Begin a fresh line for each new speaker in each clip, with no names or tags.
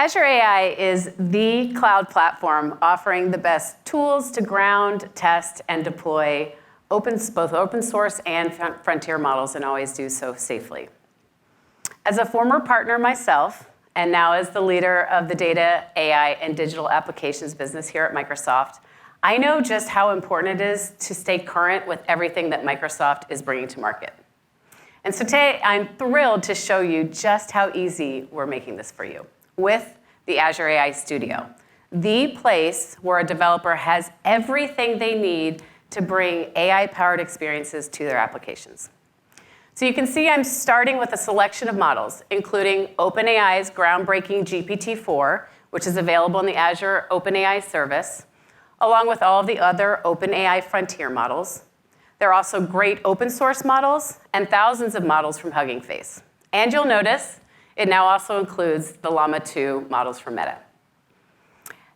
Azure AI is the cloud platform offering the best tools to ground, test, and deploy both open source and frontier models, and always do so safely. As a former partner myself, and now as the leader of the data, AI, and digital applications business here at Microsoft, I know just how important it is to stay current with everything that Microsoft is bringing to market. And so today, I'm thrilled to show you just how easy we're making this for you with the Azure AI Studio, the place where a developer has everything they need to bring AI-powered experiences to their applications. So you can see I'm starting with a selection of models, including OpenAI's groundbreaking GPT-4, which is available in the Azure OpenAI service, along with all of the other OpenAI frontier models. There are also great open source models and thousands of models from Hugging Face. And you'll notice it now also includes the Llama 2 models from Meta.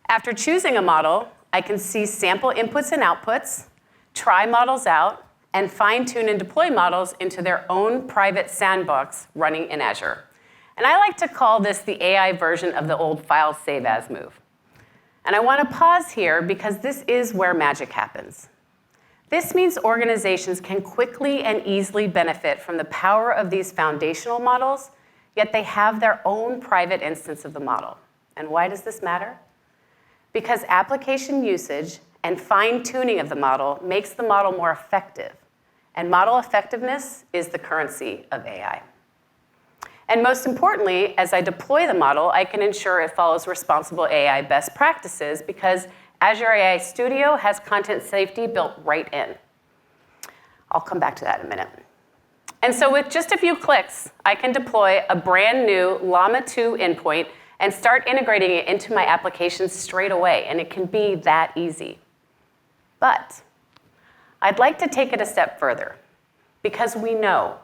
After choosing a model, I can see sample inputs and outputs, try models out, and fine-tune and deploy models into their own private sandbox running in Azure. And I like to call this the AI version of the old file save as move. And I want to pause here because this is where magic happens. This means organizations can quickly and easily benefit from the power of these foundational models, yet they have their own private instance of the model. And why does this matter? Because application usage and fine-tuning of the model makes the model more effective. And model effectiveness is the currency of AI. And most importantly, as I deploy the model, I can ensure it follows responsible AI best practices because Azure AI Studio has content safety built right in. I'll come back to that in a minute. And so with just a few clicks, I can deploy a brand new Llama 2 endpoint and start integrating it into my applications straight away, and it can be that easy. But I'd like to take it a step further because we know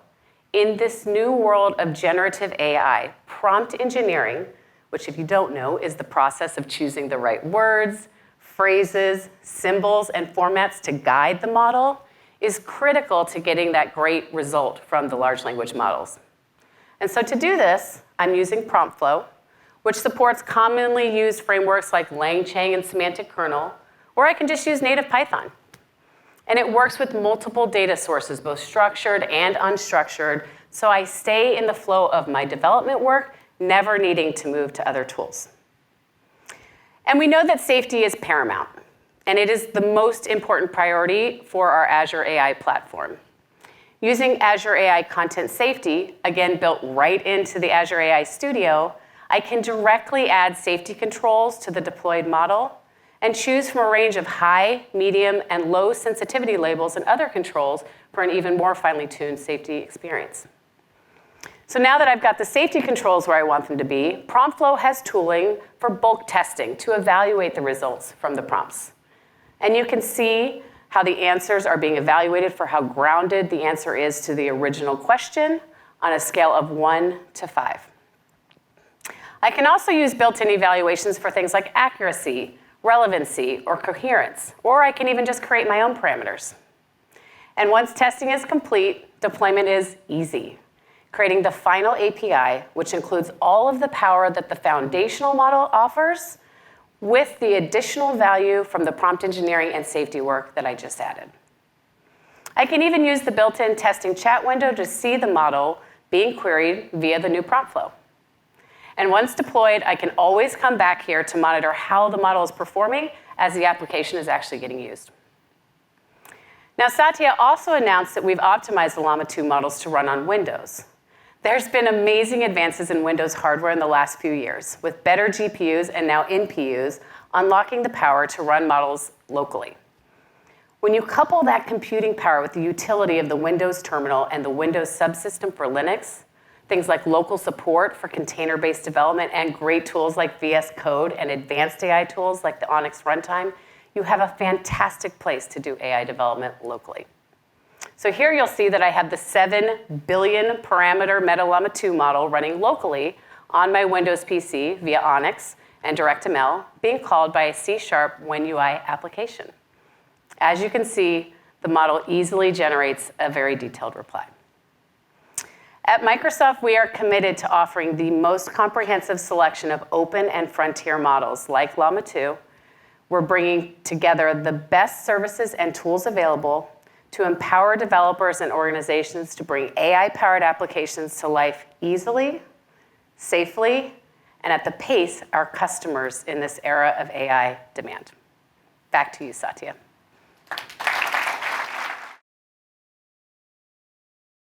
in this new world of generative AI, prompt engineering, which if you don't know, is the process of choosing the right words, phrases, symbols, and formats to guide the model, is critical to getting that great result from the large language models. And so to do this, I'm using PromptFlow, which supports commonly used frameworks like LangChain and Semantic Kernel, or I can just use native Python. And it works with multiple data sources, both structured and unstructured, so I stay in the flow of my development work, never needing to move to other tools. And we know that safety is paramount, and it is the most important priority for our Azure AI platform. Using Azure AI Content Safety, again built right into the Azure AI Studio, I can directly add safety controls to the deployed model and choose from a range of high, medium, and low sensitivity labels and other controls for an even more finely tuned safety experience. So now that I've got the safety controls where I want them to be, PromptFlow has tooling for bulk testing to evaluate the results from the prompts. And you can see how the answers are being evaluated for how grounded the answer is to the original question on a scale of 1 to 5. I can also use built-in evaluations for things like accuracy, relevancy, or coherence, or I can even just create my own parameters. And once testing is complete, deployment is easy, creating the final API, which includes all of the power that the foundational model offers with the additional value from the prompt engineering and safety work that I just added. I can even use the built-in testing chat window to see the model being queried via the new PromptFlow. And once deployed, I can always come back here to monitor how the model is performing as the application is actually getting used. Now, Satya also announced that we've optimized the Llama 2 models to run on Windows. There's been amazing advances in Windows hardware in the last few years, with better GPUs and now NPUs unlocking the power to run models locally. When you couple that computing power with the utility of the Windows terminal and the Windows subsystem for Linux, things like local support for container-based development and great tools like VS Code and advanced AI tools like the Onyx Runtime, you have a fantastic place to do AI development locally. So here you'll see that I have the 7 billion parameter Meta Llama 2 model running locally on my Windows PC via Onyx and DirectML being called by a C# WinUI application. As you can see, the model easily generates a very detailed reply. At Microsoft, we are committed to offering the most comprehensive selection of open and frontier models like Llama 2. We're bringing together the best services and tools available to empower developers and organizations to bring AI-powered applications to life easily, safely, and at the pace our customers in this era of AI demand. Back to you, Satya.